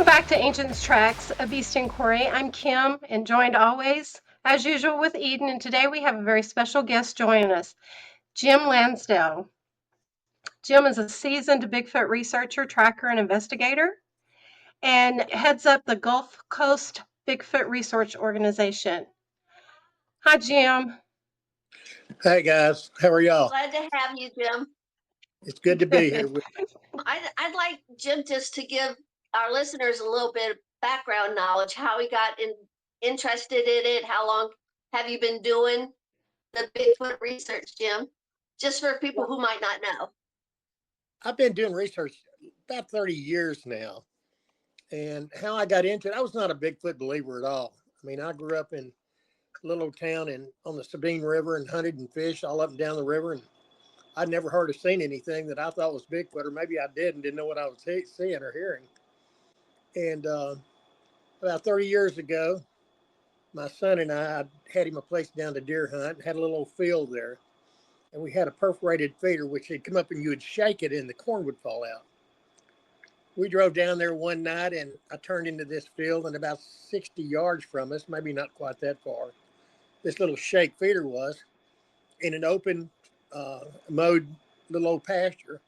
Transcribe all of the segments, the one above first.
back to Ancients Tracks, A Beast Inquiry. I'm Kim and joined always, as usual, with Eden. And today we have a very special guest joining us, Jim Lansdale. Jim is a seasoned Bigfoot researcher, tracker, and investigator, and heads up the Gulf Coast Bigfoot Research Organization. Hi, Jim. Hey guys, how are y'all? Glad to have you, Jim. It's good to be here. I'd like Jim just to give our listeners a little bit of background knowledge, how he got interested in it, how long have you been doing the Bigfoot research, Jim? Just for people who might not know. I've been doing research about 30 years now. And how I got into it, I was not a Bigfoot believer at all. I mean, I grew up in a little town on the Sabine River and hunted and fished all up and down the river. And I'd never heard or seen anything that I thought was Bigfoot, or maybe I didn't know what I was seeing or hearing. And about 30 years ago, my son and I had him a place down to deer hunt, had a little field there. And we had a perforated feeder, which had come up and you would shake it and the corn would fall out. We drove down there one night and I turned into this field, and about 60 yards from us, maybe not quite that far, this little shake feeder was in an open mowed little old pasture.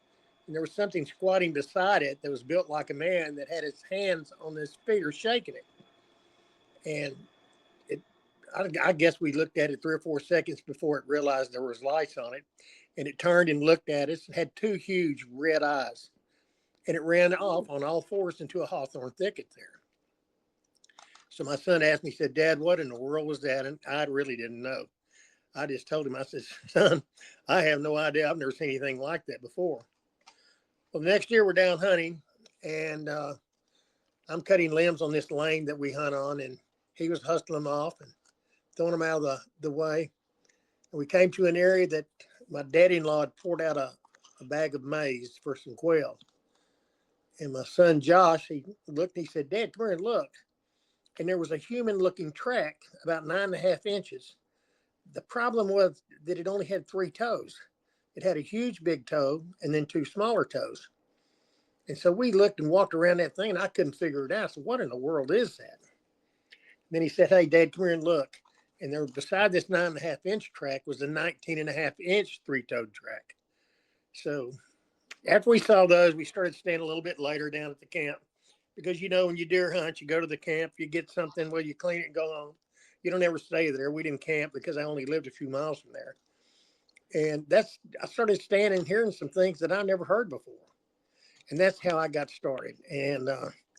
And there was something squatting beside it that was built like a man that had his hands on this feeder shaking it. And I guess we looked at it 3 or 4 seconds before it realized there was lights on it. And it turned and looked at us and had 2 huge red eyes. And it ran off on all fours into a hawthorn thicket there. So my son asked me, he said, "Dad, what in the world was that?" And I really didn't know. I just told him, I said, "Son, I have no idea. I've never seen anything like that before." Well, the next year we're down hunting, and I'm cutting limbs on this lane that we hunt on, and he was hustling them off and throwing them out of the way. And we came to an area that my daddy-in-law had poured out a bag of maize for some quail. And my son Josh, he looked and he said, "Dad, come here and look." And there was a human-looking track about 9.5 inches. The problem was that it only had 3 toes. It had a huge big toe and then 2 smaller toes. And so we looked and walked around that thing, and I couldn't figure it out. So what in the world is that? And then he said, "Hey, Dad, come here and look." And there, beside this 9.5 inch track, was a 19.5 inch 3-toed track. So after we saw those, we started staying a little bit later down at the camp, because when you deer hunt, you go to the camp, you get something, well, you clean it and go home. You don't ever stay there. We didn't camp because I only lived a few miles from there. And I started staying and hearing some things that I never heard before. And that's how I got started. And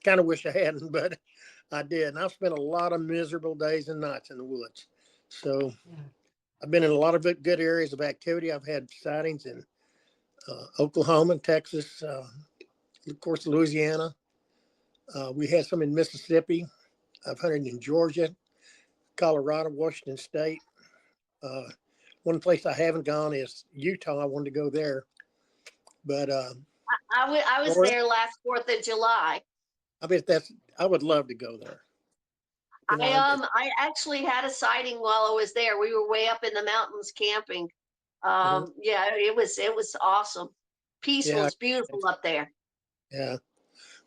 kind of wish I hadn't, but I did. And I've spent a lot of miserable days and nights in the woods. So I've been in a lot of good areas of activity. I've had sightings in Oklahoma, Texas, of course, Louisiana. We had some in Mississippi. I've hunted in Georgia, Colorado, Washington State. One place I haven't gone is Utah. I wanted to go there, but I was there last 4th of July. I would love to go there. I actually had a sighting while I was there. We were way up in the mountains camping. Yeah, it was awesome. Peaceful. It's beautiful up there. Yeah.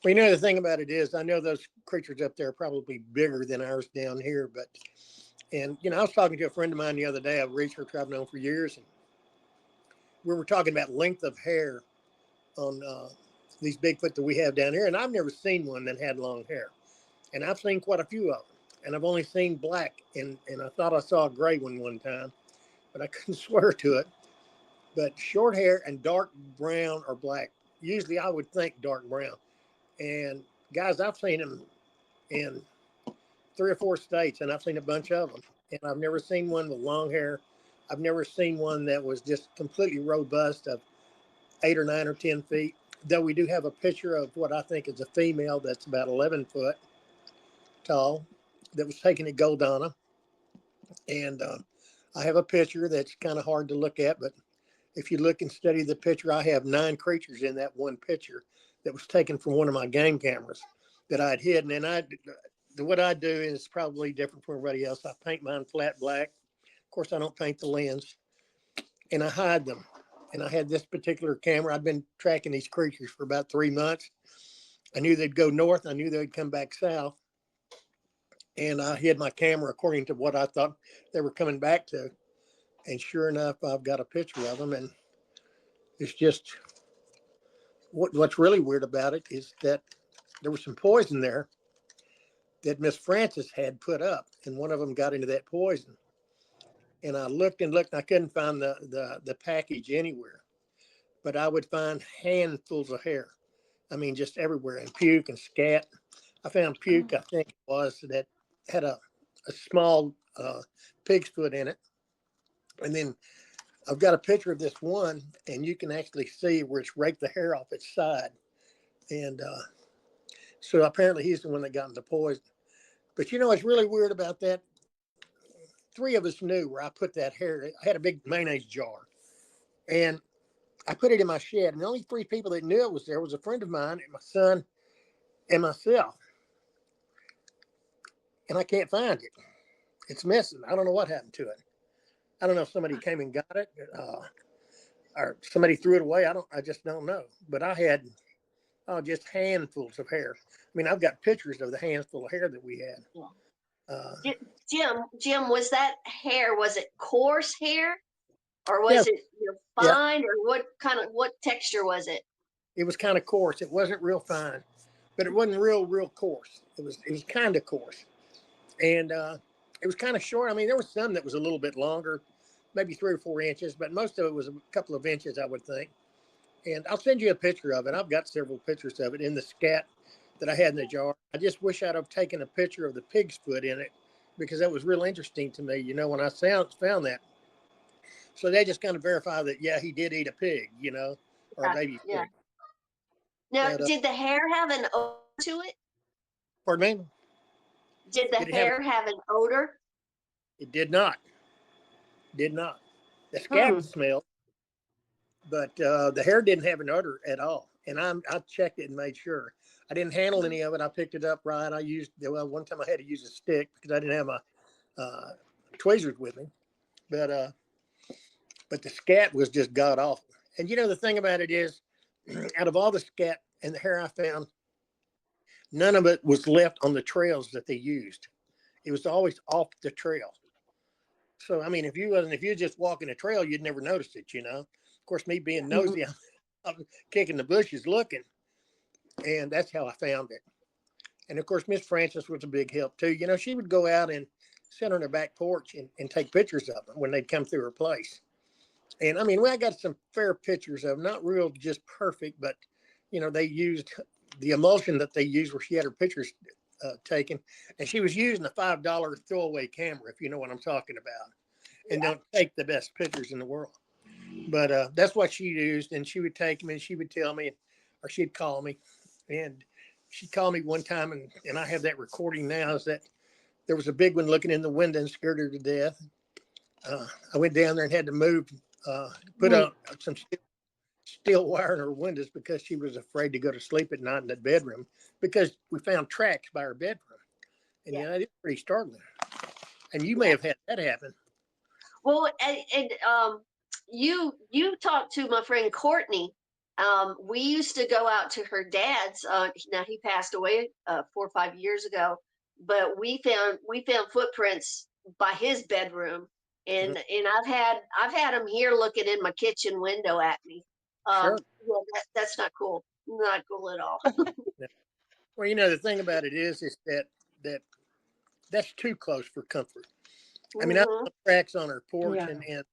Well, the thing about it is, I know those creatures up there are probably bigger than ours down here, and I was talking to a friend of mine the other day, a researcher I've known for years, and we were talking about length of hair on these Bigfoot that we have down here, and I've never seen one that had long hair, and I've seen quite a few of them, and I've only seen black, and I thought I saw a gray one time, but I couldn't swear to it. But short hair and dark brown or black, usually I would think dark brown. And guys, I've seen them in 3 or 4 states, and I've seen a bunch of them, and I've never seen one with long hair. I've never seen one that was just completely robust of 8 or 9 or 10 feet, though we do have a picture of what I think is a female that's about 11 foot tall that was taken at Goldana. And I have a picture that's kind of hard to look at, but if you look and study the picture, I have 9 creatures in that one picture that was taken from one of my game cameras that I'd hidden. And what I do is probably different from everybody else. I paint mine flat black. Of course, I don't paint the lens, and I hide them. And I had this particular camera. I've been tracking these creatures for about 3 months. I knew they'd go north. I knew they'd come back south. And I hid my camera according to what I thought they were coming back to. And sure enough, I've got a picture of them. And it's just what's really weird about it is that there was some poison there that Miss Frances had put up, and one of them got into that poison. And I looked and looked, and I couldn't find the package anywhere. But I would find handfuls of hair. I mean, just everywhere, and puke and scat. I found puke, I think it was, that had a small pig's foot in it. And then I've got a picture of this one, and you can actually see where it's raked the hair off its side. And so apparently he's the one that got into poison. But you know what's really weird about that? Three of us knew where I put that hair. I had a big mayonnaise jar, and I put it in my shed. And the only three people that knew it was there was a friend of mine, and my son, and myself. And I can't find it. It's missing. I don't know what happened to it. I don't know if somebody came and got it, or somebody threw it away. I just don't know. But I had just handfuls of hair. I mean, I've got pictures of the handful of hair that we had. Uh, Jim, was that hair? Was it coarse hair, or yeah, was it yeah. fine, or what texture was it? It was kind of coarse. It wasn't real fine, but it wasn't real coarse. It was kind of coarse, and it was kind of short. I mean, there was some that was a little bit longer, maybe 3 or 4 inches, but most of it was a couple of inches, I would think. And I'll send you a picture of it. I've got several pictures of it in the scat that I had in the jar. I just wish I'd have taken a picture of the pig's foot in it, because that was real interesting to me, when I found that. So they just kind of verify that, yeah, he did eat a pig, or a Yeah, baby yeah. pig. Now, But, did the hair have an odor to it? pardon me? Did the Did it have, hair have an odor? it did not, did not. The scat Hmm. smelled, but the hair didn't have an odor at all. And I checked it and made sure. I didn't handle any of it. I picked it up right. One time I had to use a stick because I didn't have my tweezers with me. But but the scat was just god awful. And the thing about it is, out of all the scat and the hair I found, none of it was left on the trails that they used. It was always off the trail. So I mean, if you just walking a trail, you'd never notice it. Of course, me being Mhm. nosy, I'm kicking the bushes looking, and that's how I found it. And of course, Miss Frances was a big help too. She would go out and sit on her back porch and take pictures of them when they'd come through her place. And I mean, I got some fair pictures of them, not real just perfect, but they used the emulsion that they used where she had her pictures taken, and she was using a $5 throwaway camera, if you know what I'm talking about, and Yeah. don't take the best pictures in the world. But that's what she used, and she would take them, and she would tell me, or she'd call me, and she called me one time, and I have that recording now. Is that there was a big one looking in the window and scared her to death. I went down there and had to move, put Mm. out some steel wire in her windows because she was afraid to go to sleep at night in the bedroom because we found tracks by her bedroom. And Yeah, it's pretty startling. And you may yeah. have had that happen. Well, you talked to my friend Courtney. We used to go out to her dad's. Now he passed away 4 or 5 years ago, but we found footprints by his bedroom, Mhm. and I've had him here looking in my kitchen window at me. Sure. Well, that's not cool. Not cool at all. Yeah. Well, the thing about it is that that's too close for comfort. I mean, I Hmm. found tracks on her porch, Yeah. and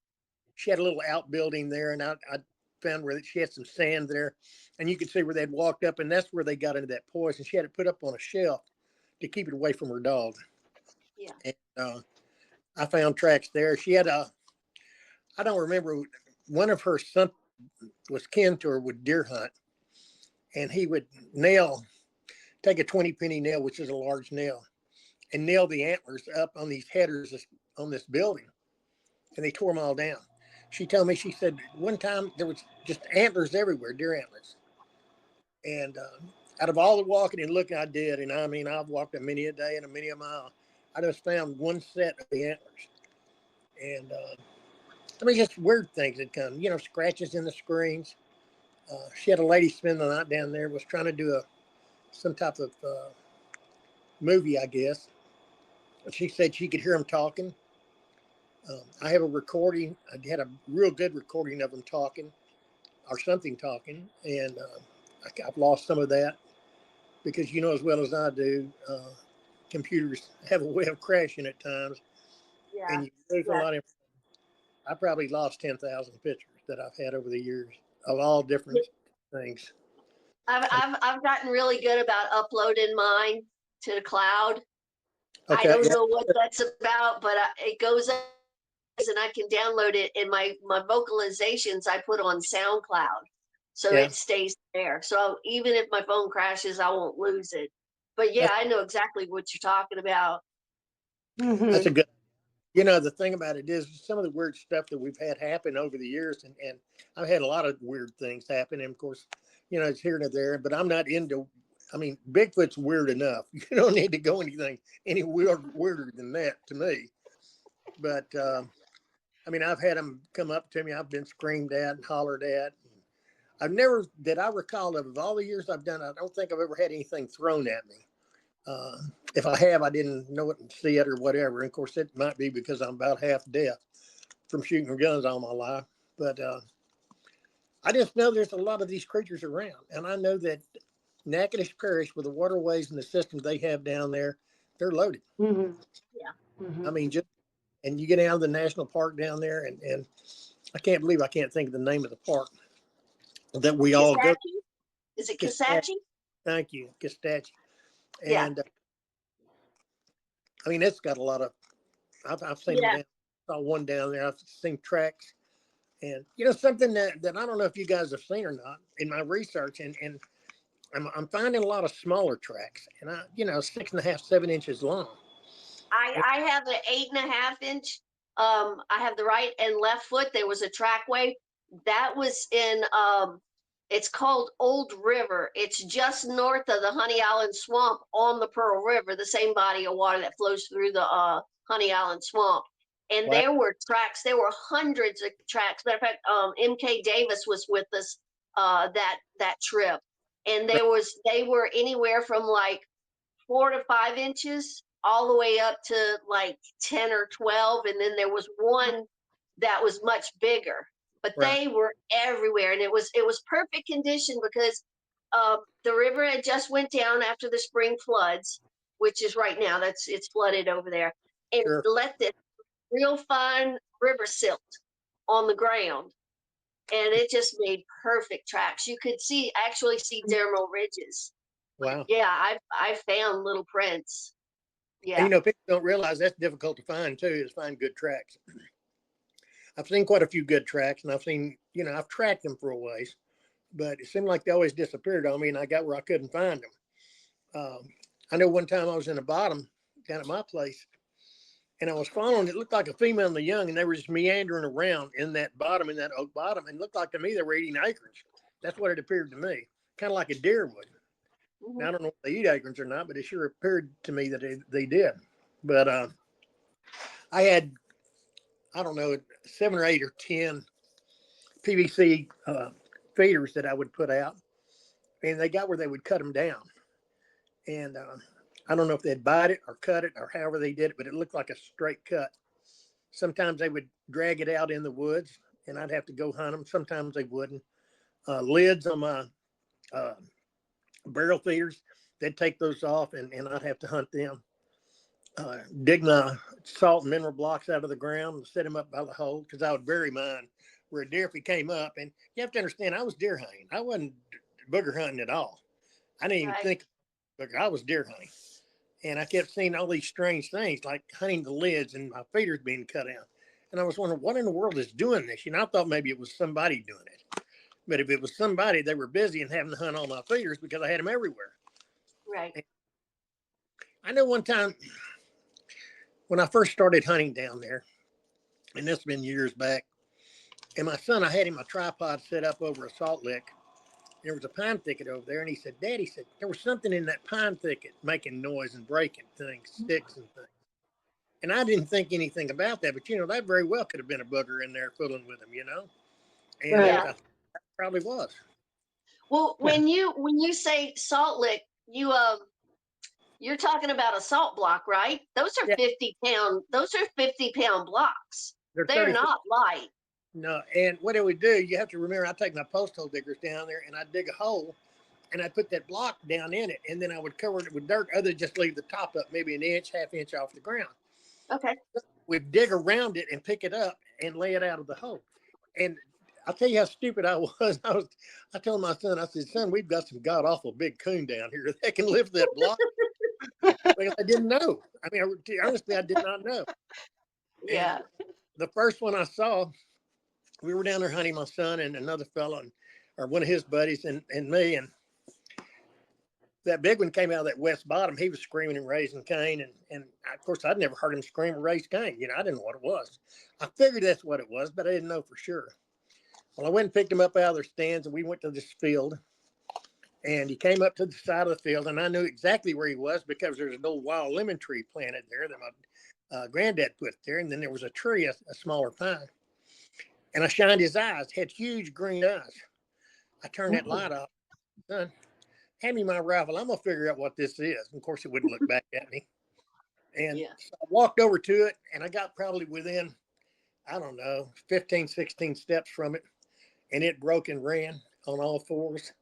she had a little outbuilding there, and I found where she had some sand there, and you could see where they'd walked up, and that's where they got into that poison. She had it put up on a shelf to keep it away from her dog. Yeah. And I found tracks there. She had I don't remember, one of her sons was kin to her, would deer hunt, and he would take a 20 penny nail, which is a large nail, and nail the antlers up on these headers on this building, and they tore them all down. She told me, she said one time there was just antlers everywhere, deer antlers. And out of all the walking and looking I did, and I mean, I've walked a many a day and a many a mile, I just found one set of the antlers. And I mean, just weird things that come, scratches in the screens. She had a lady spend the night down there, was trying to do some type of movie, I guess. She said she could hear them talking. I have a recording. I had a real good recording of them talking or something talking, and I've lost some of that because you know as well as I do, computers have a way of crashing at times, Yeah. and you lose a Yeah. lot of. I probably lost 10,000 pictures that I've had over the years of all different things. I've gotten really good about uploading mine to the cloud. I Okay, don't yeah, know what that's about, but it goes up and I can download it. And my vocalizations I put on SoundCloud, so yeah, it stays there. So even if my phone crashes, I won't lose it. But yeah, that's, I know exactly what you're talking about. that's a Mm-hmm. good. You know, the thing about it is some of the weird stuff that we've had happen over the years, and I've had a lot of weird things happen. And of course, you know, it's here and there, but I'm not into, I mean, Bigfoot's weird enough. You don't need to go anything any weirder than that to me. But, I mean, I've had them come up to me. I've been screamed at and hollered at. I've never, that I recall of all the years I've done, I don't think I've ever had anything thrown at me. Uh, if I have, I didn't know it and see it or whatever. And of course, it might be because I'm about half deaf from shooting guns all my life. But I just know there's a lot of these creatures around. And I know that Natchitoches Parish, with the waterways and the systems they have down there, they're loaded. Mm-hmm. Yeah. Mm-hmm. I mean, just, and you get out of the national park down there, and I can't believe I can't think of the name of the park that we all go to. Kisatchie? Is it Cachatta. Kisatchie? Thank you, Cachatta. Yeah. And I mean, it's got a lot of, I've seen them Yeah. down, saw one down there. I've seen tracks. And you know something that I don't know if you guys have seen or not in my research, and I'm finding a lot of smaller tracks, and I, you know, 6.5, 7 inches long. I have an 8.5 inch. I have the right and left foot. There was a trackway that was in. It's called Old River. It's just north of the Honey Island Swamp on the Pearl River, the same body of water that flows through the Honey Island Swamp. And Wow. there were tracks. There were hundreds of tracks. Matter of fact, M.K. Davis was with us that trip, and they were anywhere from like 4 to 5 inches all the way up to like 10 or 12. And then there was one that was much bigger, but Right. they were everywhere. And it was perfect condition because the river had just went down after the spring floods, which is right now, it's flooded over there, and Sure. let this real fine river silt on the ground. And it just made perfect tracks. You could actually see dermal ridges. Wow. Yeah, I found little prints. And Yeah. you know, people don't realize that's difficult to find too. Is find good tracks. I've seen quite a few good tracks, and I've seen, you know, I've tracked them for a ways, but it seemed like they always disappeared on me, and I got where I couldn't find them. I know one time I was in the bottom down at my place, and I was following. It looked like a female and a young, and they were just meandering around in that bottom, in that oak bottom, and it looked like to me they were eating acorns. That's what it appeared to me, kind of like a deer would. Now, I Mhm. don't know if they eat acorns or not, but it sure appeared to me that they did. But I had, I don't know, 7 or 8 or 10 PVC feeders that I would put out, and they got where they would cut them down. And I don't know if they'd bite it or cut it or however they did it, but it looked like a straight cut. Sometimes they would drag it out in the woods, and I'd have to go hunt them. Sometimes they wouldn't. Lids on my uh, barrel feeders, they'd take those off, and I'd have to hunt them. Dig my salt and mineral blocks out of the ground and set them up by the hole because I would bury mine where a deer, if he came up, and you have to understand, I was deer hunting. I wasn't booger hunting at all. I didn't even Right. think booger. I was deer hunting. And I kept seeing all these strange things like hunting the lids and my feeders being cut out. And I was wondering, what in the world is doing this? You know, I thought maybe it was somebody doing it. But if it was somebody, they were busy and having to hunt all my feeders because I had them everywhere. Right. And I know one time when I first started hunting down there, and this has been years back, and my son, I had him a tripod set up over a salt lick. There was a pine thicket over there, and he said, Dad, he said, there was something in that pine thicket making noise and breaking things, sticks and things. And I didn't think anything about that, but you know, that very well could have been a booger in there fooling with him, you know? And Right. Yeah. that probably was. Well, when you say Salt Lick, you're talking about a salt block, right? Those are Yeah, 50-pound. Those are 50-pound blocks. they're They're 30 feet. not light. No, and what it would do, you have to remember, I take my post hole diggers down there and I dig a hole and I put that block down in it, and then I would cover it with dirt, other than just leave the top up, maybe an inch, half inch off the ground. Okay. We'd dig around it and pick it up and lay it out of the hole. And I'll tell you how stupid I was. I told my son, I said, son, we've got some god awful big coon down here that can lift that block. Because I didn't know. I mean, honestly, I did not know. And Yeah. the first one I saw, we were down there hunting, my son and another fellow, or one of his buddies, and me. And that big one came out of that west bottom. He was screaming and raising Cain. And of course, I'd never heard him scream or raise Cain. You know, I didn't know what it was. I figured that's what it was, but I didn't know for sure. Well, I went and picked him up out of their stands, and we went to this field. And he came up to the side of the field, and I knew exactly where he was because there's an old wild lemon tree planted there that my granddad put there. And then there was a tree, a smaller pine. And I shined his eyes, had huge green eyes. I turned that light off. Son, hand me my rifle. I'm going to figure out what this is. And of course, it wouldn't look back at me. And Yeah. so I walked over to it, and I got probably within, I don't know, 15, 16 steps from it. And it broke and ran on all fours.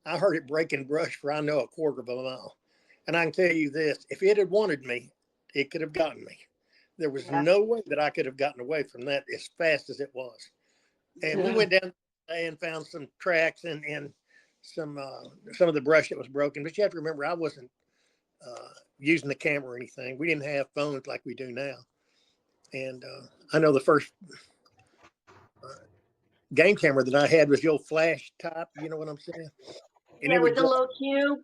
I heard it breaking brush for, I know, a quarter of a mile. And I can tell you this, if it had wanted me, it could have gotten me. There was Yeah. no way that I could have gotten away from that as fast as it was. And we went down and found some tracks and some of the brush that was broken. But you have to remember, I wasn't using the camera or anything. We didn't have phones like we do now. And I know the first game camera that I had was the old flash type. You know what I'm saying? And Yeah, it with would the go, little cube.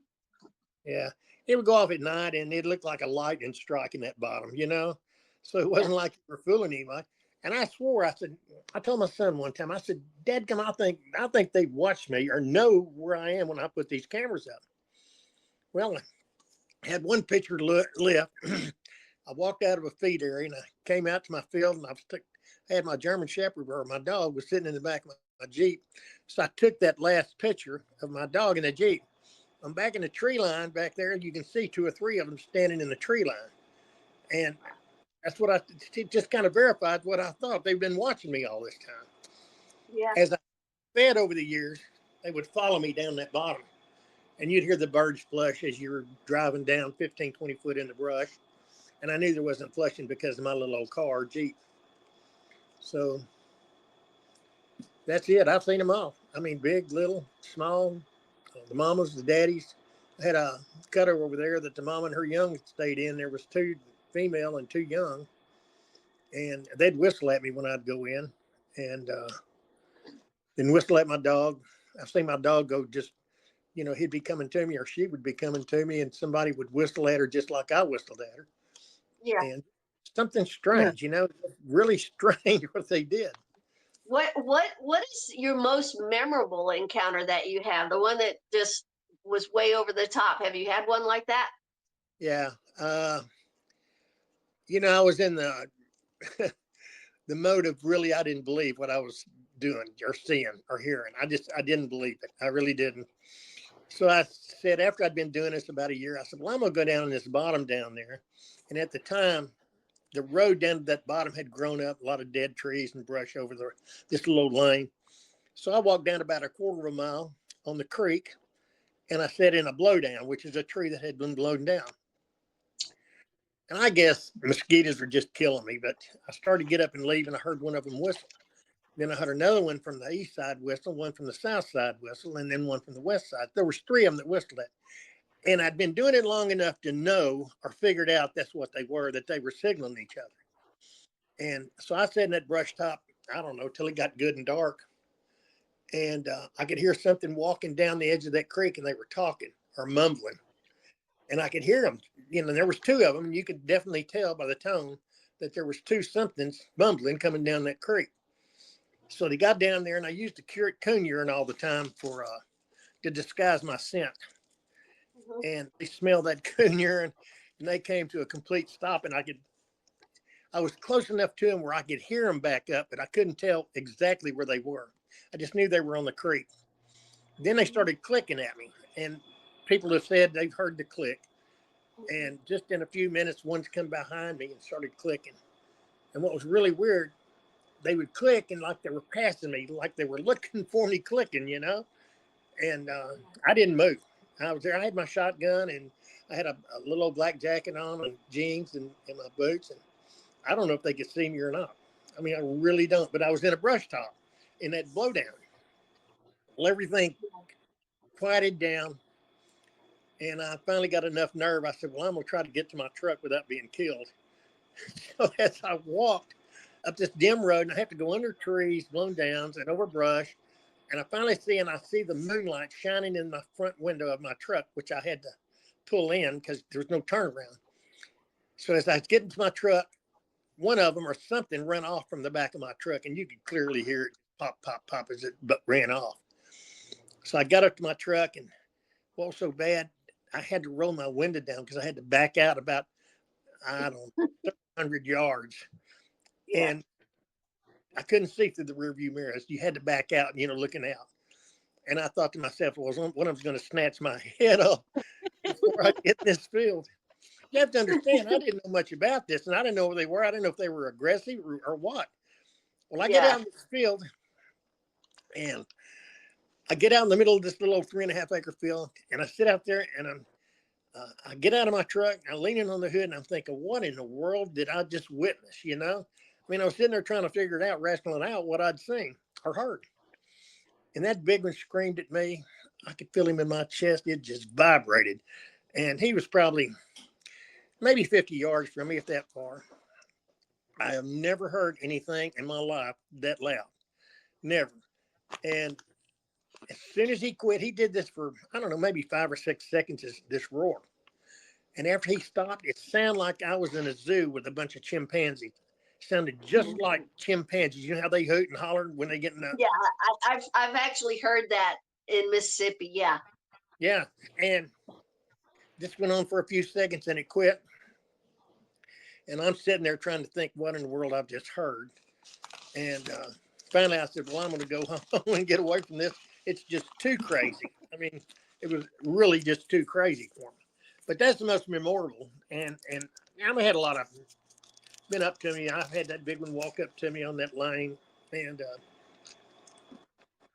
yeah, it would go off at night, and it looked like a lightning strike in that bottom. You know, so it wasn't like you were fooling anybody. And I swore, I told my son one time, I said, Dadgum, I think they watch me or know where I am when I put these cameras up. Well, I had one picture left. I walked out of a feed area and I came out to my field, and I had my German Shepherd, or my dog was sitting in the back of my Jeep. So I took that last picture of my dog in the Jeep. I'm back in the tree line back there, and you can see two or three of them standing in the tree line. And that's what it just kind of verified what I thought. They've been watching me all this time. Yeah. As I fed over the years, they would follow me down that bottom, and you'd hear the birds flush as you were driving down 15, 20 foot in the brush. And I knew there wasn't flushing because of my little old car, Jeep. So that's it. I've seen them all. I mean, big, little, small, the mamas, the daddies. I had a cutter over there that the mama and her young stayed in. There was two female and two young, and they'd whistle at me when I'd go in, and then whistle at my dog. I've seen my dog go just, you know, he'd be coming to me or she would be coming to me, and somebody would whistle at her just like I whistled at her. Yeah. And something strange, you know, really strange what they did. What is your most memorable encounter that you have? The one that just was way over the top. Have you had one like that? Yeah. You know, I was in the the mode of really, I didn't believe what I was doing or seeing or hearing. I didn't believe it. I really didn't. So I said, after I'd been doing this about a year, I said, well, I'm going to go down in this bottom down there. And at the time, the road down to that bottom had grown up, a lot of dead trees and brush over this little lane. So I walked down about a quarter of a mile on the creek, and I sat in a blowdown, which is a tree that had been blown down. And I guess mosquitoes were just killing me, but I started to get up and leave, and I heard one of them whistle. Then I heard another one from the east side whistle, one from the south side whistle, and then one from the west side. There was three of them that whistled at. And I'd been doing it long enough to know or figured out that's what they were, that they were signaling each other. And so I sat in that brush top, I don't know, till it got good and dark. And I could hear something walking down the edge of that creek, and they were talking or mumbling. And I could hear them, you know, there was two of them. And you could definitely tell by the tone that there was two somethings mumbling coming down that creek. So they got down there, and I used the coon urine all the time to disguise my scent. Mhm. And they smelled that coon urine, and they came to a complete stop. And I was close enough to them where I could hear them back up, but I couldn't tell exactly where they were. I just knew they were on the creek. Then they started clicking at me, and people have said they've heard the click. And just in a few minutes, one's come behind me and started clicking. And what was really weird, they would click and like they were passing me, like they were looking for me clicking, you know? And I didn't move. I was there. I had my shotgun and I had a little old black jacket on and jeans and my boots. And I don't know if they could see me or not. I mean, I really don't. But I was in a brush top in that blowdown. Well, everything quieted down. And I finally got enough nerve. I said, well, I'm going to try to get to my truck without being killed. So as I walked up this dim road, and I have to go under trees, blown downs, and over brush, and I finally see the moonlight shining in the front window of my truck, which I had to pull in because there was no turnaround. So as I was getting to my truck, one of them or something ran off from the back of my truck, and you could clearly hear it pop, pop, pop as it ran off. So I got up to my truck, and what was so bad, I had to roll my window down because I had to back out about, I don't know, 100 yards. Yeah. And I couldn't see through the rearview mirrors. You had to back out, looking out. And I thought to myself, well, one of them's going to snatch my head off before I get in this field. You have to understand, I didn't know much about this, and I didn't know where they were. I didn't know if they were aggressive or what. Well, I get Yeah. out in this field, and I get out in the middle of this little 3.5 acre field, and I sit out there, and I get out of my truck, I lean in on the hood, and I'm thinking, what in the world did I just witness, I mean, I was sitting there trying to figure it out, wrestling out what I'd seen or heard. And that big one screamed at me. I could feel him in my chest. It just vibrated. And he was probably maybe 50 yards from me, if that far. I have never heard anything in my life that loud. Never. And as soon as he quit, he did this for, I don't know, maybe 5 or 6 seconds, this roar. And after he stopped, it sounded like I was in a zoo with a bunch of chimpanzees. It sounded just like chimpanzees. You know how they hoot and holler when they get in the... Yeah, I've actually heard that in Mississippi. Yeah. Yeah. And this went on for a few seconds and it quit. And I'm sitting there trying to think what in the world I've just heard. And finally I said, well, I'm going to go home and get away from this. It's just too crazy. I mean, it was really just too crazy for me. But that's the most memorable. And I've had a lot of been up to me. I've had that big one walk up to me on that lane. And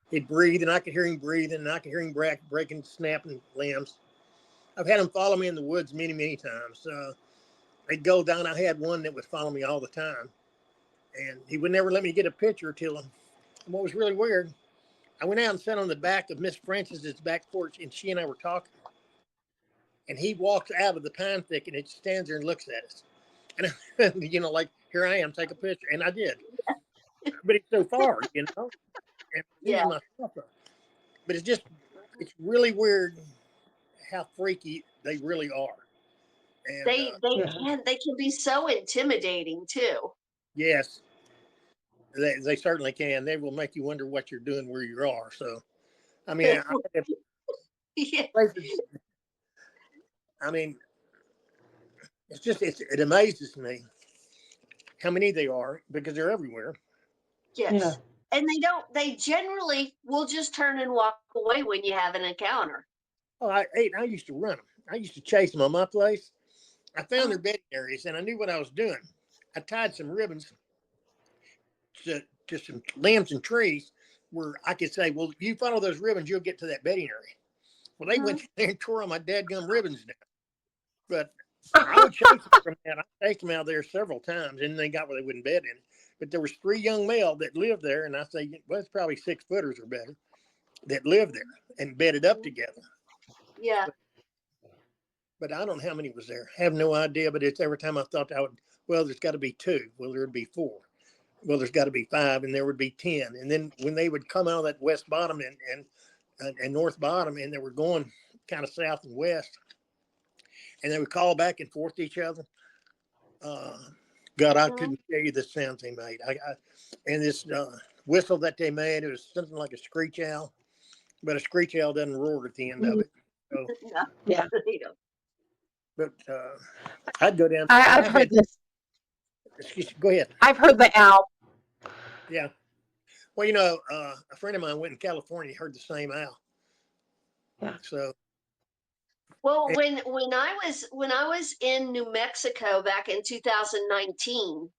he'd breathe, and I could hear him breathing, and I could hear him breaking, snapping limbs. I've had him follow me in the woods many, many times. They'd go down. I had one that would follow me all the time. And he would never let me get a picture till him. And what was really weird, I went out and sat on the back of Miss Francis's back porch, and she and I were talking. And he walks out of the pine thicket and stands there and looks at us. And, like, here I am, take a picture. And I did. But it's so far, And Yeah. my cell phone. But it's really weird how freaky they really are. And They can be so intimidating too. yes, they certainly can. They will make you wonder what you're doing where you are. So, I mean, Yeah. I mean, it amazes me how many they are because they're everywhere. Yes. Yeah. And they generally will just turn and walk away when you have an encounter. Oh, I used to run them. I used to chase them on my place. I found their bedding areas and I knew what I was doing. I tied some ribbons to some limbs and trees where I could say, well, if you follow those ribbons, you'll get to that bedding area. Well, they went there and tore all my dadgum ribbons down. But I would chase them from that. I chased them out there several times, and they got where they wouldn't bed in. But there was 3 young male that lived there, and I say, well, it's probably 6-footers or better that lived there and bedded up together. Yeah. But I don't know how many was there. I have no idea. But it's every time I thought well, there's got to be 2. Well, there'd be 4. Well, there's got to be 5, and there would be 10. And then when they would come out of that west bottom and north bottom, and they were going kind of south and west, and they would call back and forth to each other. God, I couldn't tell you the sounds they made. And this whistle that they made, it was something like a screech owl, but a screech owl doesn't roar at the end of it. So, No, Yeah. they don't. but I'd go down. I've heard this. Go ahead. I've heard the owl. Yeah. Well, a friend of mine went in California, heard the same owl. Yeah. So Well, And, when I was in New Mexico back in 2019,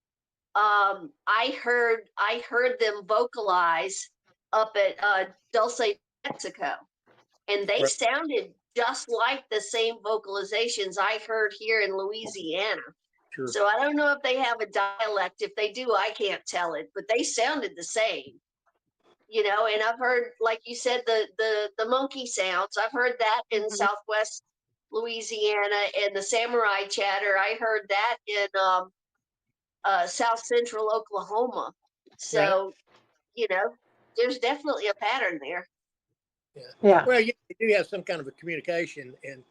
I heard them vocalize up at Dulce, Mexico, and they right, sounded just like the same vocalizations I heard here in Louisiana. sure. So I don't know if they have a dialect. If they do, I can't tell it, but they sounded the same. And I've heard, like you said, the monkey sounds. I've heard that in Mhm. Southwest Louisiana, and the samurai chatter. I heard that in South Central Oklahoma. Right. So you know, there's definitely a pattern there. Yeah. Yeah. Well, yeah, they do have some kind of a communication, and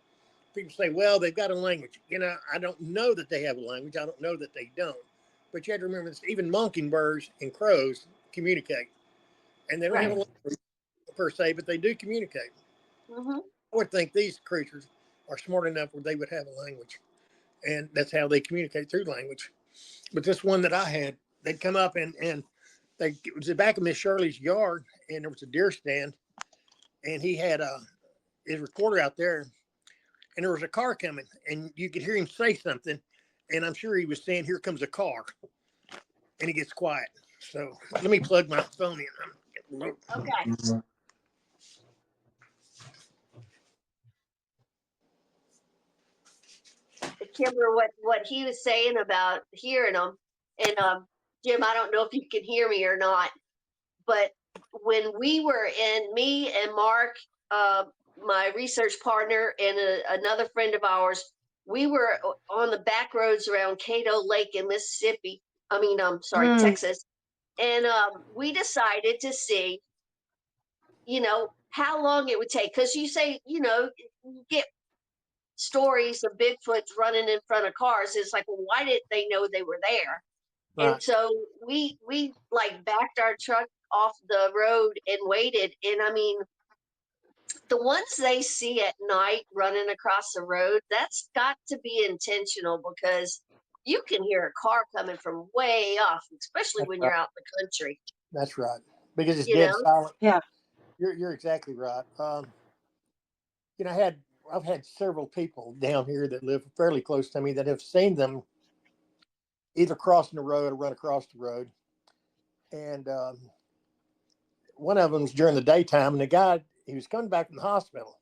people say, well, they've got a language. I don't know that they have a language. I don't know that they don't. But you have to remember this: even mockingbirds and crows communicate, and they don't have a Right. language per se, but they do communicate. Hmm. I would think these creatures are smart enough where they would have a language, and that's how they communicate through language. But this one that I had, they'd come up and it was the back of Miss Shirley's yard, and there was a deer stand, and he had his recorder out there, and there was a car coming, and you could hear him say something, and I'm sure he was saying, "Here comes a car," and he gets quiet. So let me plug my phone in. Okay. Kimber, what he was saying about hearing them, and Jim, I don't know if you can hear me or not, but when we were in, me and Mark, uh, my research partner, and another friend of ours, we were on the back roads around Cato Lake in Mississippi. I mean, sorry, Mm. Texas, and we decided to see, how long it would take, because you say, you get stories of Bigfoots running in front of cars. It's like, well, why didn't they know they were there? Right. And so we like backed our truck off the road and waited. And I mean, the ones they see at night running across the road, that's got to be intentional, because you can hear a car coming from way off, especially That's when right. you're out in the country. That's right. Because it's You dead know, silent. Yeah. You're exactly right. You know, I've had several people down here that live fairly close to me that have seen them either crossing the road or run across the road. And one of them was during the daytime, and the guy, he was coming back from the hospital,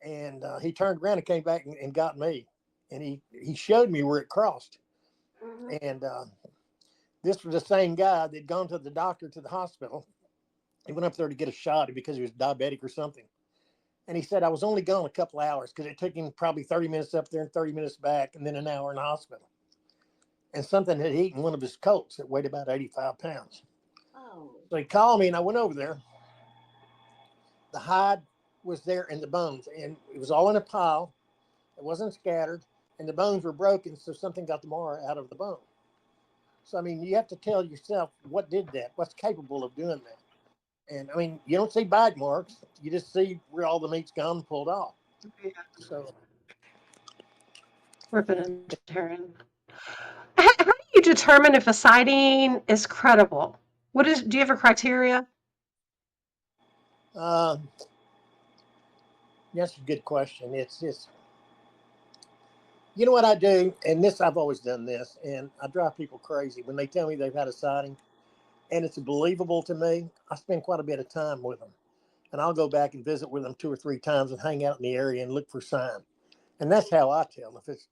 and he turned around and came back and got me, and he showed me where it crossed. hmm And this was the same guy that'd gone to the doctor to the hospital. He went up there to get a shot because he was diabetic or something. And he said, I was only gone a couple hours because it took him probably 30 minutes up there and 30 minutes back, and then an hour in the hospital. And something had eaten one of his colts that weighed about 85 pounds. oh, So he called me, and I went over there. The hide was there and the bones, and it was all in a pile. It wasn't scattered, and the bones were broken, so something got the marrow out of the bone. So, I mean, you have to tell yourself what did that, what's capable of doing that. And I mean, you don't see bite marks, you just see where all the meat's gone and pulled off. Yeah. So, Ripping and tearing. How do you determine if a sighting is credible? Do you have a criteria? uh, that's a good question. It's just, you know what I do, and this I've always done this, and I drive people crazy when they tell me they've had a sighting, and it's believable to me. I spend quite a bit of time with them, and I'll go back and visit with them 2 or 3 times and hang out in the area and look for sign. And that's how I tell if it's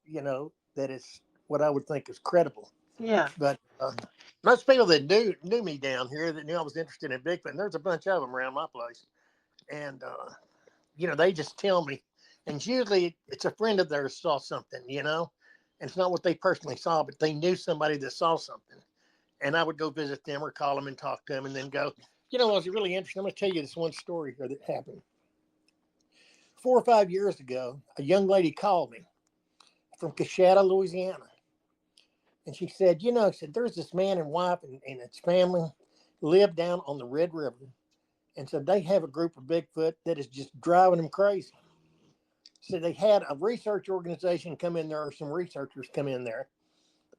that it's what I would think is credible. Yeah. But most people that knew me down here that knew I was interested in Bigfoot, and there's a bunch of them around my place, and they just tell me, and usually it's a friend of theirs saw something, and it's not what they personally saw, but they knew somebody that saw something, and I would go visit them or call them and talk to them, and then go, it was really interesting. I'm going to tell you this one story here that happened 4 or 5 years ago. A young lady called me from Cachatta, Louisiana, and she said, there's this man and wife and his family live down on the Red River, and so they have a group of Bigfoot that is just driving them crazy. So they had a research organization come in there, or some researchers come in there,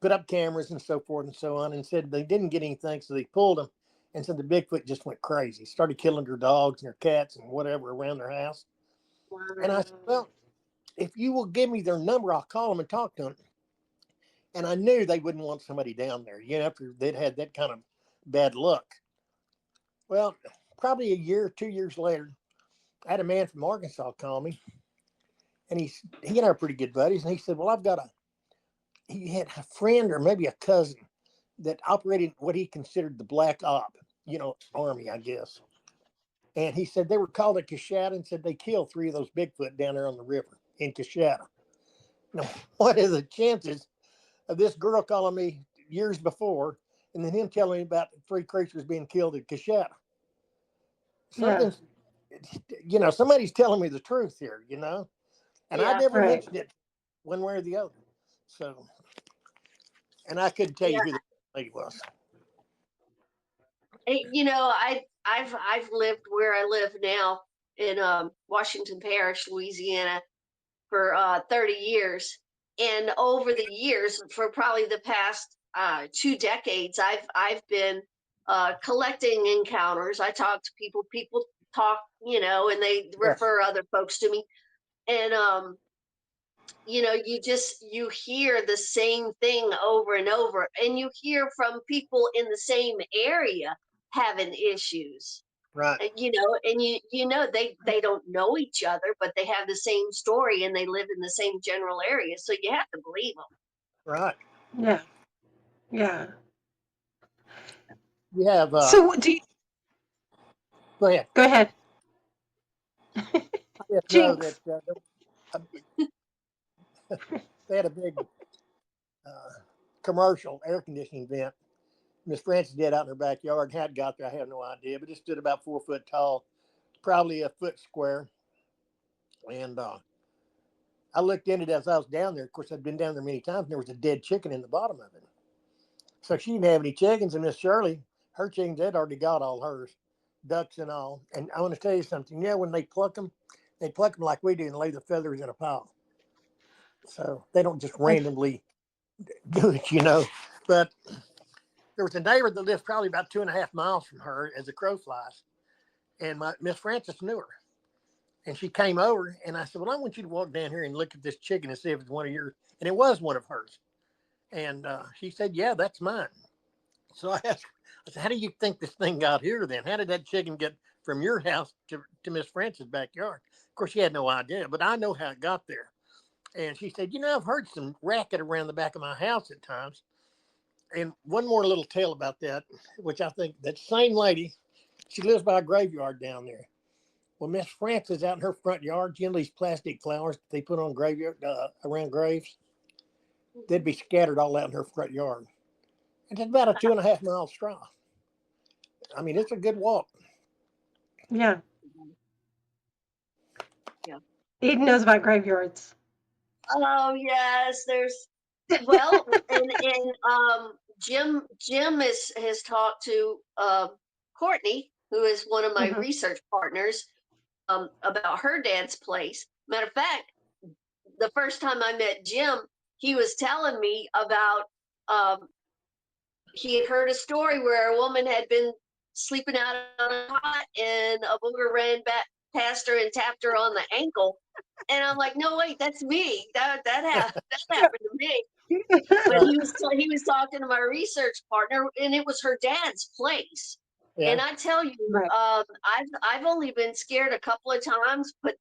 put up cameras and so forth and so on, and said they didn't get anything, so they pulled them, and said the Bigfoot just went crazy, started killing their dogs and their cats and whatever around their house. And I said, Wow. well, if you will give me their number, I'll call them and talk to them. And I knew they wouldn't want somebody down there, after they'd had that kind of bad luck. Well, probably a year, 2 years later, I had a man from Arkansas call me, and he and I are pretty good buddies. And he said, "Well, he had a friend or maybe a cousin that operated what he considered the black op, army, I guess." And he said they were called at Cachatta and said they killed 3 of those Bigfoot down there on the river in Cachatta. Now, what are the chances of this girl calling me years before and then him telling me about 3 creatures being killed at Cachatta? Yeah. Something's, somebody's telling me the truth here, and I Yeah, never Right. mentioned it one way or the other. So, and I couldn't tell yeah. you who the lady was. I've lived where I live now in Washington Parish, Louisiana, for 30 years, and over the years, for probably the past 2 decades, I've been collecting encounters. I talk to people. People talk, and they Yes, refer other folks to me, and you hear the same thing over and over, and you hear from people in the same area having issues. right, And they don't know each other, but they have the same story and they live in the same general area, so you have to believe them. right. Yeah. Yeah. You have, So do you, go ahead. go ahead. I just know that Jinx. uh, they had a big uh, commercial air conditioning vent. Miss Frances did out in her backyard. How it got there, I have no idea, but it stood about 4 foot tall, probably a foot square. And I looked in it as I was down there. Of course, I'd been down there many times, and there was a dead chicken in the bottom of it. So she didn't have any chickens, and Miss Shirley, her chickens had already got all hers, ducks and all. And I want to tell you something. When they pluck them like we do and lay the feathers in a pile. So they don't just I, randomly do it. But there was a neighbor that lived probably about 2.5 miles from her as a crow flies. And my Miss Frances knew her. And she came over, and I said, "Well, I want you to walk down here and look at this chicken and see if it's one of yours." And it was one of hers. And she said, "Yeah, that's mine." So I asked, I said, "How do you think this thing got here then? How did that chicken get from your house to Miss Frances' backyard?" Of course, she had no idea, but I know how it got there. And she said, "I've heard some racket around the back of my house at times." And one more little tale about that, which I think that same lady, she lives by a graveyard down there. Well, Miss Frances out in her front yard, these plastic flowers that they put on graveyard around graves, they'd be scattered all out in her front yard. And it's about a 2.5 mile straw. I mean, it's a good walk. yeah. Mhm. Yeah. Eden knows about graveyards. Oh yes, there's well, and Jim has talked to Courtney, who is one of my Hmm. research partners, about her dad's place. Matter of fact, the first time I met Jim, he was telling me about um, he had heard a story where a woman had been sleeping out on a cot and a booger ran back past her and tapped her on the ankle. And I'm like, no, wait, that's me. That happened to me. But Right. he was talking to my research partner, and it was her dad's place. Yeah. And I tell you, Right. I've only been scared a couple of times, but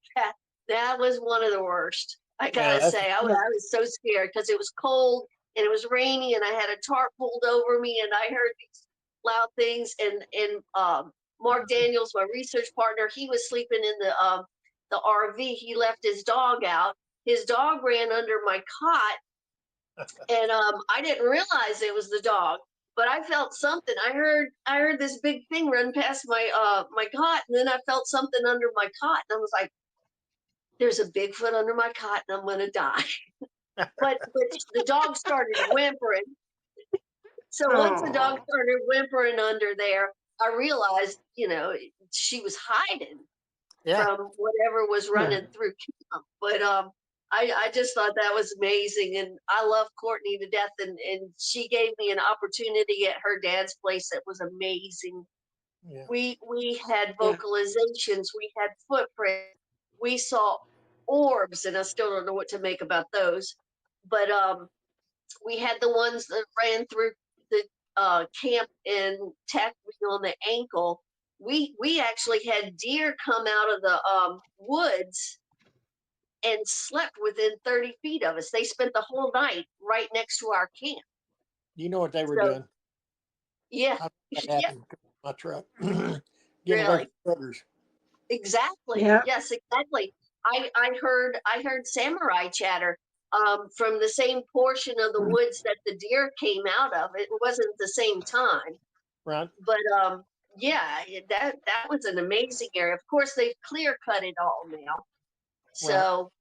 that was one of the worst. I Yeah. gotta That's say, I Yeah. was so scared because it was cold and it was rainy, and I had a tarp pulled over me, and I heard these loud things. And Mark Daniels, my research partner, he was sleeping in the RV. He left his dog out. His dog ran under my cot, and I didn't realize it was the dog, but I felt something. I heard this big thing run past my cot, and then I felt something under my cot, and I was like, "There's a Bigfoot under my cot, and I'm gonna die." But the dog started whimpering. So once the dog Oh. started whimpering under there, I realized, she was hiding yeah. from whatever was Yeah. running through camp. But I just thought that was amazing, and I love Courtney to death, and she gave me an opportunity at her dad's place that was amazing. Yeah. We had Yeah. vocalizations, we had footprints, we saw orbs, and I still don't know what to make about those. But we had the ones that ran through the camp in Tackley on the ankle. We actually had deer come out of the woods and slept within 30 feet of us. They spent the whole night right next to our camp. You know what they were So doing? yeah, I that yeah, happened in my truck. Getting really. allergic to boogers. Exactly. Yeah. Yes, exactly. I heard samurai chatter from the same portion of the woods that the deer came out of. It wasn't the same time, Right. but yeah, that was an amazing area. Of course, they've clear cut it all now. Right. So,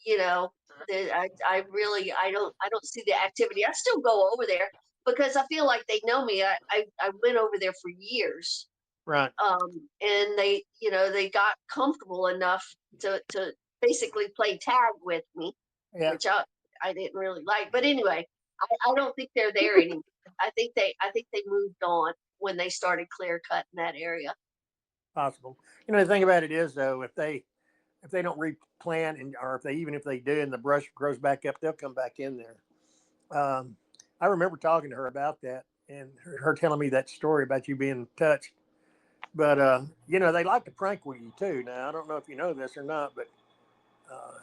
you know, I really I don't see the activity. I still go over there because I feel like they know me. I went over there for years, Right. and they got comfortable enough to basically play tag with me, Yeah. which I didn't really like. But anyway, I don't think they're there anymore. I think they moved on when they started clear cutting that area. Possible. You know, the thing about it is though, if they don't replant and or if they do and the brush grows back up, they'll come back in there. Um, I remember talking to her about that and her telling me that story about you being touched. But you know, they like to prank with you too. Now I don't know if you know this or not, but uh,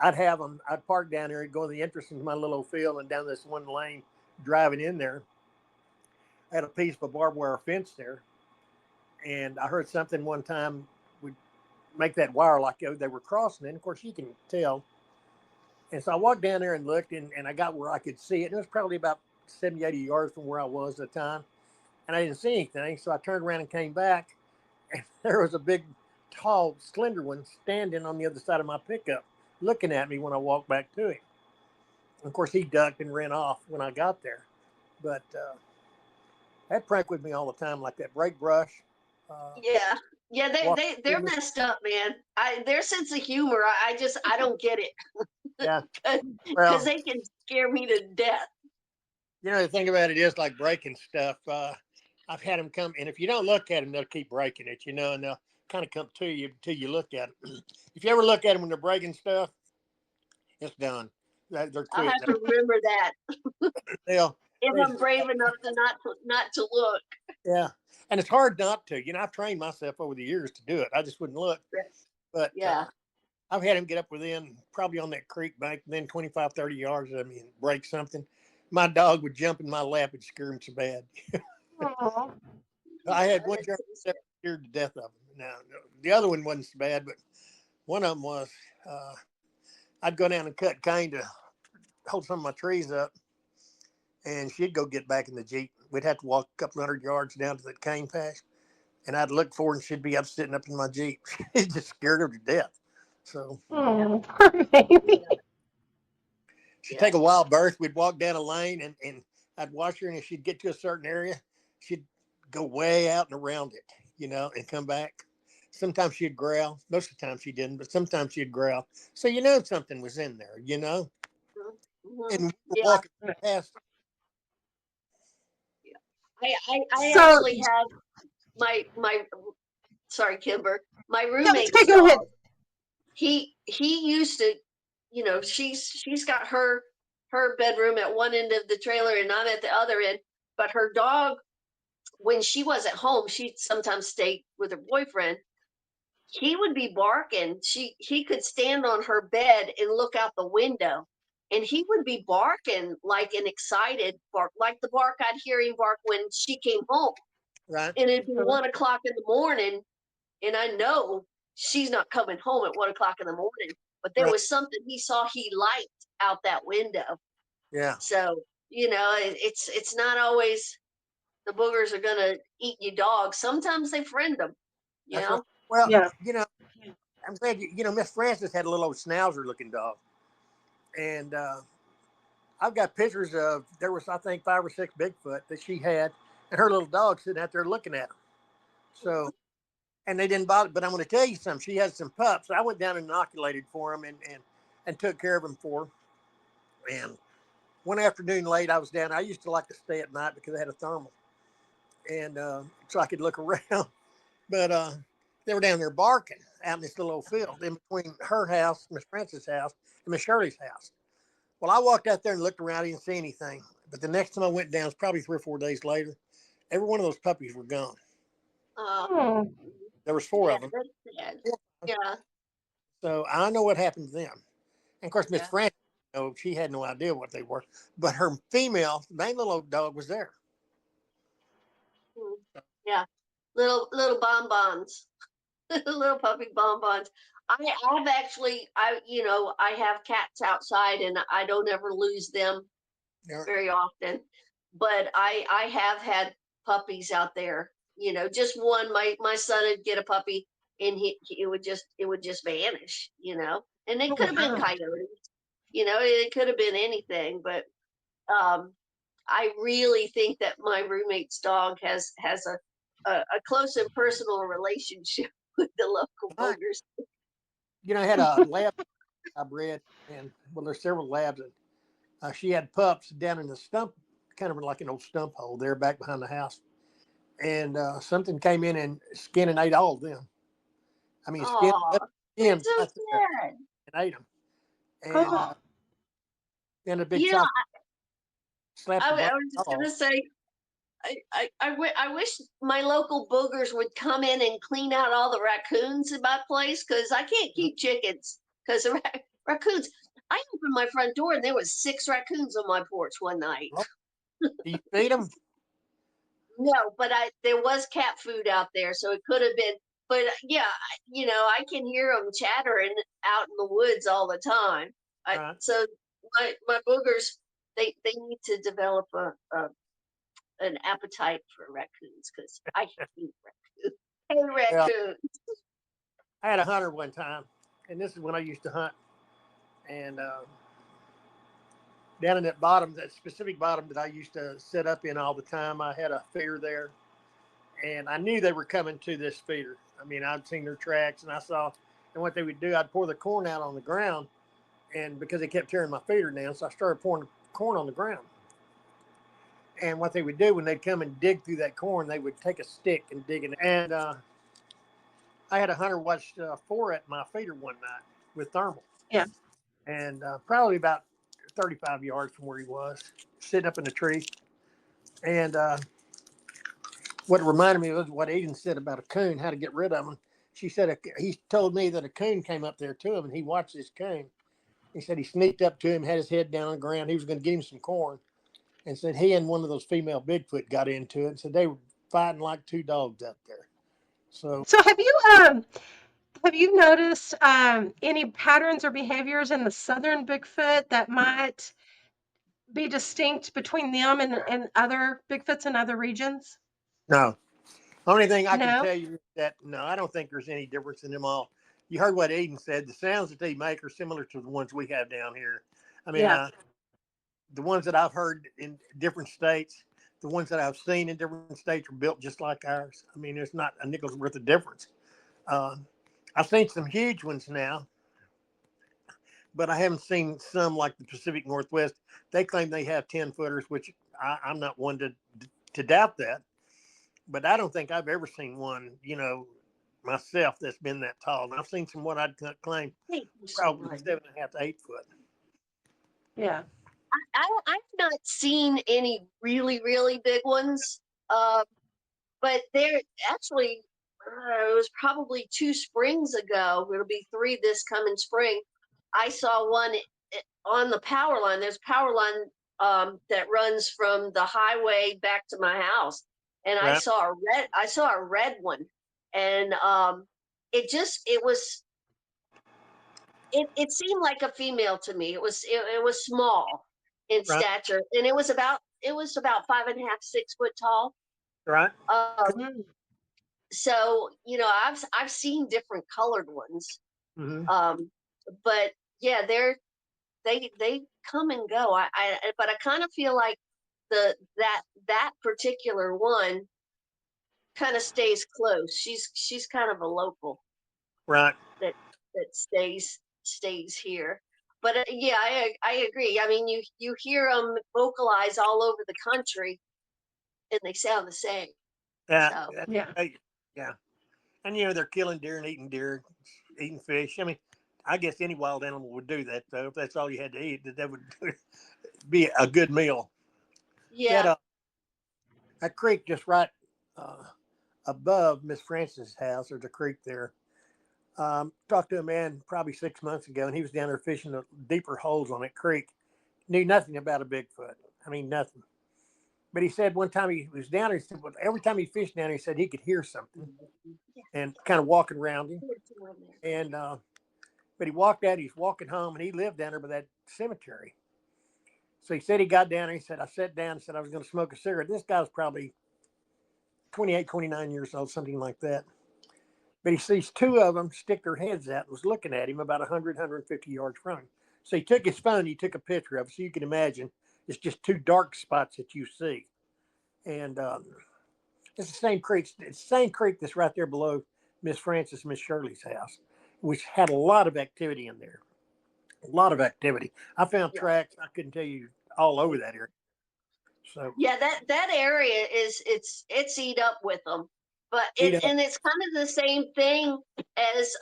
I'd have them. I'd park down there and go to the entrance into my little field and down this one lane, driving in there. I had a piece of a barbed wire fence there, and I heard something one time. We make that wire like they were crossing it. And of course, you can tell. And so I walked down there and looked, and I got where I could see it. And it was probably about 70, 80 yards from where I was at the time. And I didn't see anything. So I turned around and came back, and there was a big, tall, slender one standing on the other side of my pickup, looking at me when I walked back to him. Of course, he ducked and ran off when I got there. But that prank with me all the time, like that brake brush. Uh, Yeah, yeah, walk they're messed up, man. Their sense of humor, I don't get it yeah. because Well, they can scare me to death. you know, the thing about it is like breaking stuff. I've had them come, and if you don't look at them, they'll keep breaking it, you know, and they'll kind of come to you until you look at them. If you ever look at them when they're breaking stuff, it's done. They're I'll quit. have to remember that They'll, if they, I'm brave enough to not to look. yeah. And it's hard not to. You know, I've trained myself over the years to do it. I just wouldn't look. But Yeah. I've had him get up within probably on that creek bank, then 25, 30 yards of me and break something. My dog would jump in my lap and scare him so bad. Aw. I had one That's German so Shepherd scared to death of him. Now, the other one wasn't so bad, but one of them was. Uh, I'd go down and cut cane to hold some of my trees up, and she'd go get back in the Jeep. We'd have to walk a couple hundred yards down to the cane patch, and I'd look for her, and she'd be up sitting up in my Jeep. It just scared her to death. So Oh, poor baby. yeah, she'd yeah. take a wild berth. We'd walk down a lane, and I'd watch her, and if she'd get to a certain area, she'd go way out and around it, you know, and come back. Sometimes she'd growl. Most of the time she didn't, but sometimes she'd growl. So you know something was in there, you know. Mhm. And we were Yeah, walking past. yeah. I So, actually have my sorry, Kimber, my no, it's roommate's okay. Go ahead. dog. He used to, she's got her bedroom at one end of the trailer and I'm at the other end. But her dog, when she wasn't home, she'd sometimes stay with her boyfriend. He would be barking. He could stand on her bed and look out the window, and he would be barking like an excited bark, like the bark I'd hear him bark when she came home. Right, And it'd be Mhm. 1 o'clock in the morning, and I know she's not coming home at 1 o'clock in the morning. But there right, was something he saw he liked out that window. yeah. So it's not always the boogers are gonna eat you dogs. Sometimes they friend them. You That's right. know. Well, Yeah. you know, I'm glad you know Miss Francis had a little old schnauzer looking dog, and I've got pictures of there was I think 5 or 6 Bigfoot that she had, and her little dog sitting out there looking at her. So and they didn't bother. But I'm going to tell you something. She had some pups. I went down and inoculated for them and took care of them for her. And one afternoon late, I was down. I used to like to stay at night because I had a thermal, and so I could look around. But They were down there barking out in this little old field in between her house, Miss Frances' house, and Miss Shirley's house. Well, I walked out there and looked around. I didn't see anything. But the next time I went down, it was probably 3 or 4 days later. Every one of those puppies were gone. Uh, Oh, There was 4 yeah, of them. that's sad. Yeah, So I know what happened to them. And of course, Miss yeah. Frances, she had no idea what they were. But her female, main little old dog was there. Mm. Yeah, little bonbons, little puppy bonbons. I've actually, I have cats outside, and I don't ever lose them Yeah. very often. But I have had puppies out there. Just one. My son would get a puppy, and it would just vanish. And it Oh, could have been wow. coyotes. It could have been anything. But um, I really think that my roommate's dog has a close and personal relationship with the local right. boogers. I had a lab I bred, and well, there's several labs, and she had pups down in the stump, kind of like an old stump hole there back behind the house. And something came in and skinned and ate all of them. I mean, skinned Oh, them that's so right there sad. and ate them. And Oh, then a big You know, chop slapped the I bunch was just off. gonna say, I wish my local boogers would come in and clean out all the raccoons in my place, because I can't keep chickens because of raccoons. I opened my front door and there was 6 raccoons on my porch one night. Oh, do you feed them? No, but there was cat food out there, so it could have been. But yeah, I can hear them chattering out in the woods all the time. Right. So my boogers, they need to develop an appetite for raccoons, because I hate raccoons. Hey, Yeah. raccoon. I had a hunter one time, and this is when I used to hunt. And down in that specific bottom that I used to set up in all the time, I had a feeder there, and I knew they were coming to this feeder. I mean, I'd seen their tracks, and I saw, and what they would do, I'd pour the corn out on the ground, and because they kept tearing my feeder down, so I started pouring corn on the ground. And what they would do when they'd come and dig through that corn, they would take a stick and dig it. And I had a hunter watch 4 at my feeder one night with thermal, yeah. and probably about 35 yards from where he was, sitting up in a tree. And what reminded me was what Eden said about a coon, how to get rid of them. She said he told me that a coon came up there to him, and he watched this coon. He said he sneaked up to him, had his head down on the ground. He was going to get him some corn, and said he and one of those female Bigfoot got into it. And said they were fighting like 2 dogs up there. So So have you noticed any patterns or behaviors in the southern Bigfoot that might be distinct between them and other Bigfoots in other regions? no, only thing I can No? tell you is that no, I don't think there's any difference in them all. You heard what Eden said. The sounds that they make are similar to the ones we have down here. I mean, Yeah. the ones that I've heard in different states, the ones that I've seen in different states are built just like ours. I mean, there's not a nickel's worth of difference. Uh, I've seen some huge ones now, but I haven't seen some like the Pacific Northwest. They claim they have 10-footers, which I'm not one to doubt that. But I don't think I've ever seen one, myself that's been that tall. And I've seen some what I'd claim Thank you so probably much. 7.5 to 8 foot. Yeah. I've not seen any really, really big ones. But there actually, it was probably 2 springs ago. It'll be 3 this coming spring. I saw one on the power line. There's a power line that runs from the highway back to my house, and I Right, saw a red one, and it seemed like a female to me. It was small in right, stature, and it was about 5.5, 6 foot tall. right. Mm. So I've seen different colored ones, Mm-hmm. um, but yeah, they come and go. But I kind of feel like that particular one kind of stays close. She's kind of a local Right. that stays here. But yeah, I agree. I mean, you hear them vocalize all over the country, and they sound the same. Yeah. So Yeah. Yeah. And they're killing deer, eating fish. I mean, I guess any wild animal would do that though. If that's all you had to eat, that would be a good meal. Yeah. That creek just right uh, above Miss Francis' house. There's a creek there. Talked to a man probably 6 months ago, and he was down there fishing the deeper holes on that creek. Knew nothing about a Bigfoot. I mean, nothing. But he said one time he was down there, he said, well, every time he fished down there, he said he could hear something and kind of walking around him. And but he walked out, he's walking home, and he lived down there by that cemetery. So he said he got down there, he said, I sat down and said I was going to smoke a cigarette. This guy's probably 28, 29 years old, something like that. But he sees two of them stick their heads out and was looking at him about 100, 150 yards from him. So he took his phone, he took a picture of it. So you can imagine it's just two dark spots that you see. And it's the same creek. It's the same creek that's right there below Miss Francis, Miss Shirley's house, which had a lot of activity in there. A lot of activity. I found Yeah. tracks. I couldn't tell you all over that area. So Yeah, that area is it's eat up with them, but and it's kind of the same thing as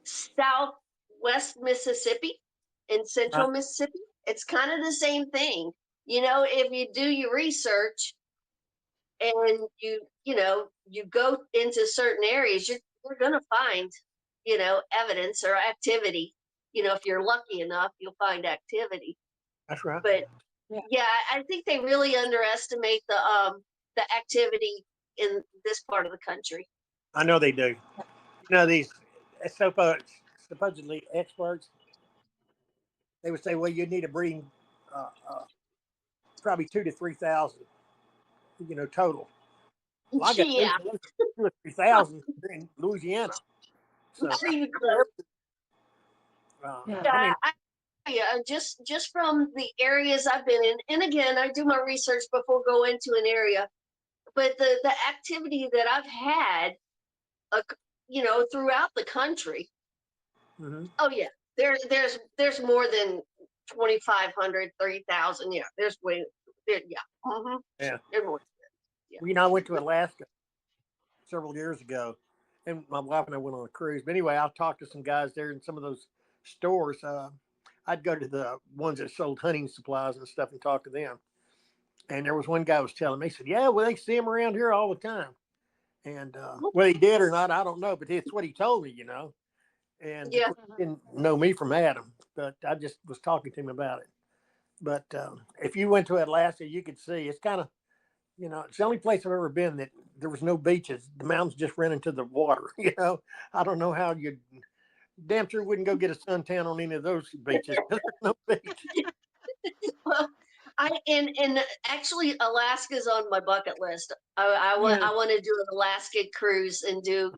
southwest Mississippi and central Mississippi. It's kind of the same thing. If you do your research and you go into certain areas, you're gonna find evidence or activity. If you're lucky enough, you'll find activity. that's right. But yeah, I think they really underestimate the activity in this part of the country. I know they do. These supposedly experts, they would say, well, you need to breeding probably 2 to 3,000, total. Well, I got Yeah, 2 or 3,000 in Louisiana. So, not even close. I mean, Yeah, just from the areas I've been in, and again, I do my research before going into an area. But the activity that I've had, throughout the country. mm-hmm. Oh yeah, there's more than 2,500, 3,000. Yeah, there's way there. Yeah, Yeah. there's more. Yeah. Well, I went to Alaska several years ago, and my wife and I went on a cruise. But anyway, I talked to some guys there in some of those stores. I'd go to the ones that sold hunting supplies and stuff and talk to them. And there was one guy was telling me, he said, yeah, well, they see them around here all the time. And whether he did or not, I don't know, but it's what he told me, And Yeah. he didn't know me from Adam, but I just was talking to him about it. But if you went to Alaska, you could see it's kind of, it's the only place I've ever been that there was no beaches. The mountains just ran into the water. I don't know how you damn sure wouldn't go get a suntan on any of those beaches. There's no beach. Well, and actually Alaska's on my bucket list. I want to do an Alaska cruise and do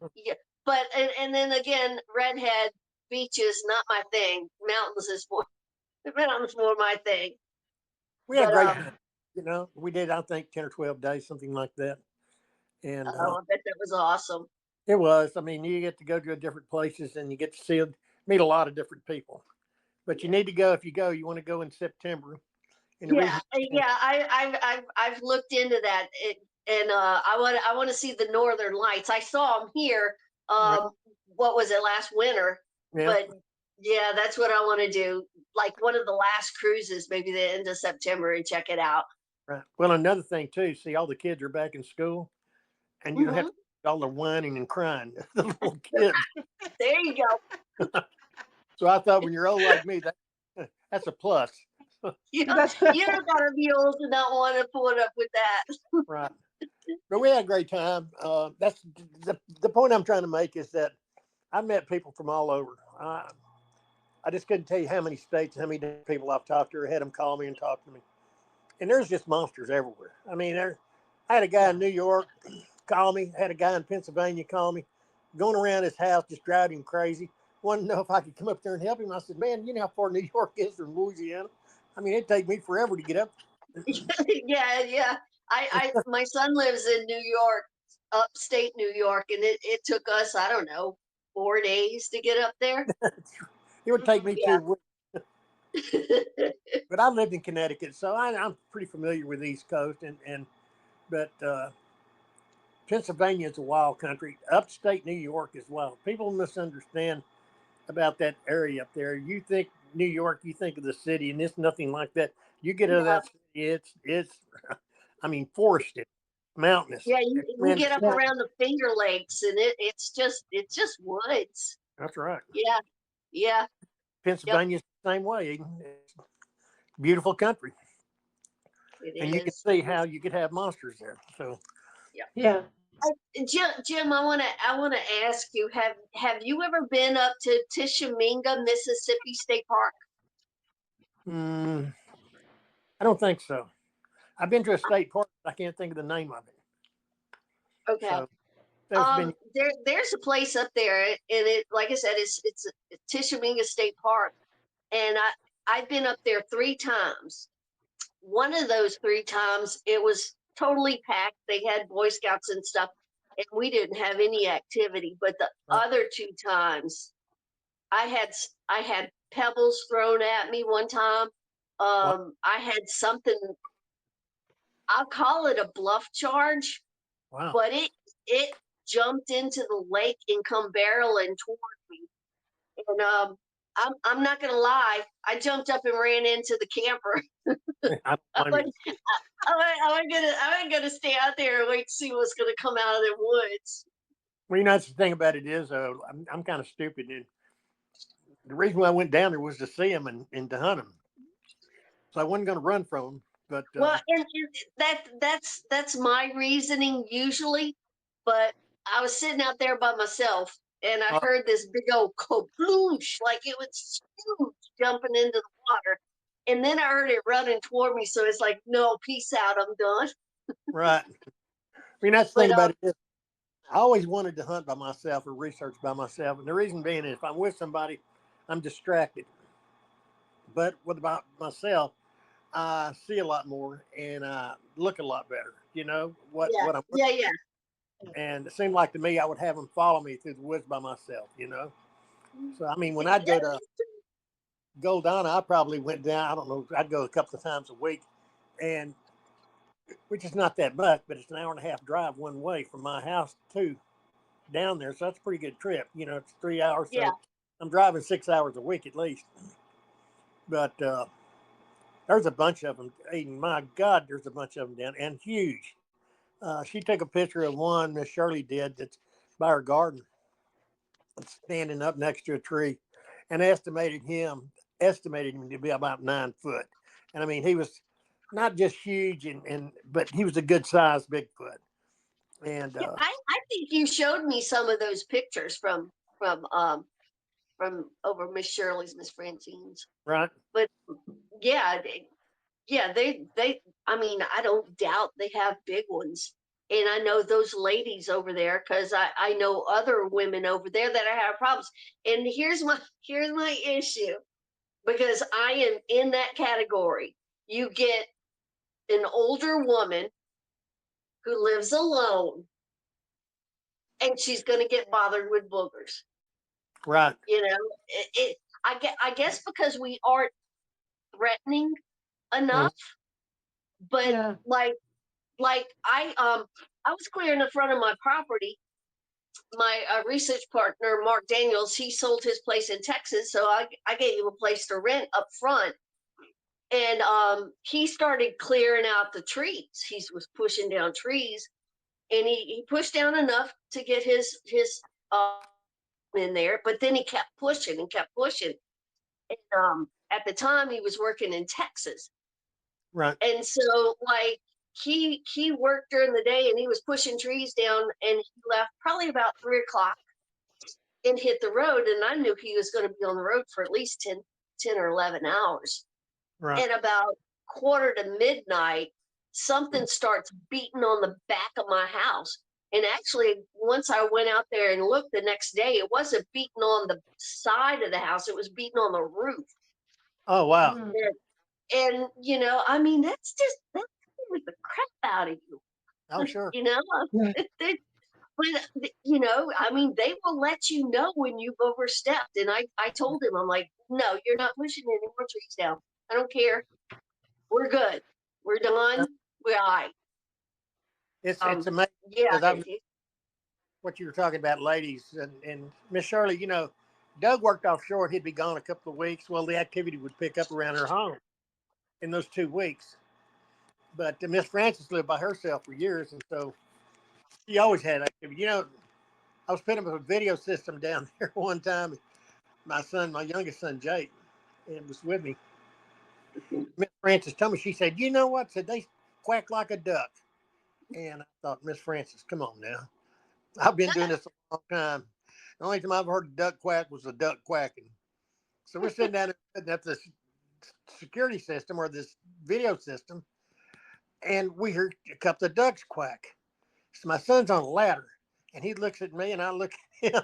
but and then again, redhead beaches not my thing. Mountains more my thing. We had a But great, we did I think 10 or 12 days, something like that, and I bet that was awesome. it was. I mean, you get to go to different places and you get to meet a lot of different people. But you need to go if you go. You want to go in September. And the reason, I've looked into that, and I want to see the Northern Lights. I saw them here. right, What was it, last winter? yeah, But yeah, that's what I want to do. Like one of the last cruises, maybe the end of September, and check it out. right. Well, another thing too. See, all the kids are back in school, and you don't have to do all the whining and crying, the little kids. There you go. So I thought when you're old like me, that's a plus. You don't gotta be old to not want to put up with that. Right. But we had a great time. That's the point I'm trying to make is that I met people from all over. I just couldn't tell you how many states, how many different people I've talked to or had them call me and talk to me. And there's just monsters everywhere. I mean, I had a guy in New York call me, I had a guy in Pennsylvania call me, going around his house, just driving him crazy. Wanted to know if I could come up there and help him. I said, man, you know how far New York is from Louisiana? I mean, it'd take me forever to get up. Yeah. My son lives in New York, upstate New York, and it took us, I don't know, 4 days to get up there. It would take me Yeah. 2 weeks. But I lived in Connecticut, so I'm pretty familiar with the East Coast, but Pennsylvania is a wild country. Upstate New York as well. People misunderstand about that area up there. You think New York, you think of the city, and it's nothing like that. You get out of Yeah, that city, it's I mean, forested, mountainous, yeah. You get tremendous. up Yeah. around the Finger Lakes, and it's just woods. That's right. Yeah, yeah, yep. Pennsylvania's the same way. It's a beautiful country, It and you can is. see how you could have monsters there. So, Yep. Yeah. Jim, I wanna ask you, have you ever been up to Tishomingo, Mississippi State Park? mm, I don't think so. I've been to a state park, but I can't think of the name of it. Okay. So there's been There's a place up there, and it, like I said, it's Tishomingo State Park, and I've been up there 3 times. One of those 3 times, it was totally packed. They had Boy Scouts and stuff, and we didn't have any activity. But the right. other 2 times, I had pebbles thrown at me one time. Wow. I had something. I'll call it a bluff charge, Wow. but it jumped into the lake and come barreling toward me. And I'm not gonna lie, I jumped up and ran into the camper. I don't I blame you. wasn't, I wasn't gonna stay out there and wait to see what's gonna come out of the woods. Well, you know, that's the thing about it is, I'm kind of stupid. And the reason why I went down there was to see them and to hunt them. So I wasn't going to run from them. But Well, and that's my reasoning usually, but I was sitting out there by myself and I uh, heard this big old kabloosh, like it was huge jumping into the water. And then I heard it running toward me, so it's like, no, peace out, I'm done. right. I mean, that's the But thing about it is, I always wanted to hunt by myself or research by myself. And the reason being is if I'm with somebody, I'm distracted. But with about myself, I see a lot more and I look a lot better. You know yeah, what I'm yeah, yeah. and it seemed like to me I would have them follow me through the woods by myself. You know, so I mean, when See, I'd go to Goldana, I probably went down. I don't know. I'd go a couple of times a week, and which is not that much, but it's an hour and a half drive one way from my house to down there. So that's a pretty good trip. You know, it's 3 hours. yeah, So I'm driving 6 hours a week at least. But there's a bunch of them. Aiden, my God, there's a bunch of them down and huge. She took a picture of one, Miss Shirley did, that's by her garden, standing up next to a tree, and estimated him to be about 9 foot. And I mean, he was not just huge, but he was a good sized Bigfoot. And yeah. I think you showed me some of those pictures from over Miss Shirley's, Miss Francine's. right, But yeah, yeah, they I mean, I don't doubt they have big ones. And I know those ladies over there because I know other women over there that have problems. And here's my issue because I am in that category. You get an older woman who lives alone and she's gonna get bothered with boogers. right, You know, I guess because we aren't threatening mhm, enough, but Yeah. like I was clearing the front of my property. My research partner Mark Daniels, he sold his place in Texas, so I gave him a place to rent up front, and he started clearing out the trees. He was pushing down trees, and he pushed down enough to get his in there, but then he kept pushing and kept pushing. And at the time he was working in Texas, right, and so like he worked during the day and he was pushing trees down, and he left probably about 3 o'clock and hit the road, and I knew he was going to be on the road for at least 10 or 11 hours. right. And about quarter to midnight, something starts beating on the back of my house. And actually, once I went out there and looked the next day, it wasn't beating on the side of the house, it was beating on the roof. Oh wow. Mm. And you know, I mean, that scares the crap out of you. Oh sure. You know, Yeah. but you know, I mean, they will let you know when you've overstepped. And I told him, I'm like, no, you're not pushing any more trees down. I don't care. We're good. We're done. We're all right. It's amazing Yeah, because I've what you were talking about, ladies, and Miss Shirley. You know, Doug worked offshore and he'd be gone a couple of weeks. Well, the activity would pick up around her home in those 2 weeks. But Miss Frances lived by herself for years, and so she always had activity. You know, I was putting up a video system down there one time. My youngest son, Jake, and was with me. Miss Frances told me, she said, "You know what?" Said they quack like a duck. And I thought, Miss Frances, come on now. I've been doing this a long time. The only time I've heard a duck quack was a duck quacking. So we're sitting down there setting up this security system or this video system, and we heard a couple of ducks quack. So my son's on a ladder, and he looks at me, and I look at him,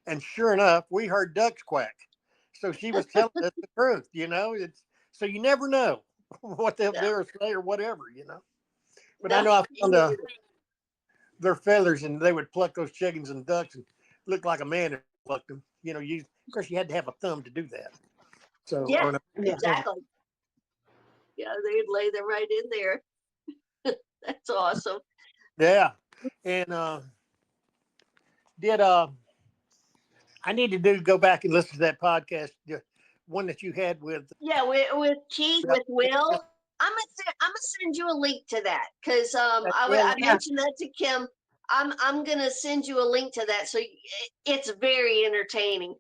and sure enough, we heard ducks quack. So she was telling us the truth, you know. It's so you never know what they'll do No, or say or whatever, you know. But I no, know I you found never. their feathers, and they would pluck those chickens and ducks and look like a man that plucked them. You know, of course you had to have a thumb to do that. So Yeah, or Yeah. exactly. Yeah, they'd lay them right in there. That's awesome. yeah, and did I need to go back and listen to that podcast, the one that you had with. Yeah, with Keith, with Will. I'm gonna send you a link to that because I Yeah. mentioned that to Kim. I'm gonna send you a link to that. So it's very entertaining.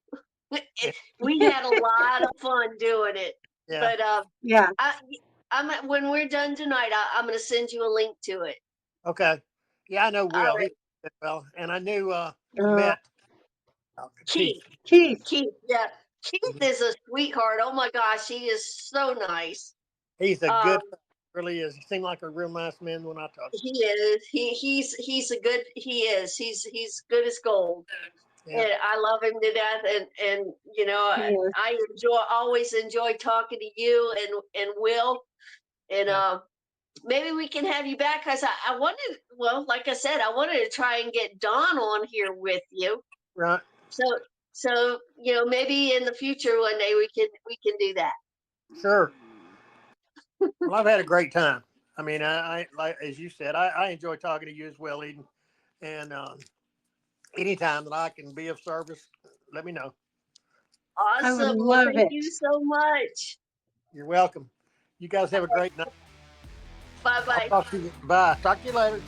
Yeah, We had a lot of fun doing it. yeah, But Yeah. I, when we're done tonight, I'm gonna send you a link to it. okay, yeah, I know All Will. He right, well, and I knew you Uh, met Keith. Keith. Keith. Keith, yeah, Keith Mhm. is a sweetheart. Oh my gosh, he is so nice. He's a Um, good, really is. He seemed like a real nice man when I talked. he is. He's a good. He is. He's good as gold. Yeah, And I love him to death. And you know, He is. I always enjoy talking to you and Will. And yeah, maybe we can have you back because I wanted. Well, like I said, I wanted to try and get Dawn on here with you. right, So you know, maybe in the future one day we can do that. sure. Well, I've had a great time. I mean, I like as you said, I enjoy talking to you as well, Eden. And anytime that I can be of service, let me know. I would Awesome. Well, love thank it. you so much. You're welcome. You guys have a great night. Bye I'll bye. talk to you. Bye. Talk to you later.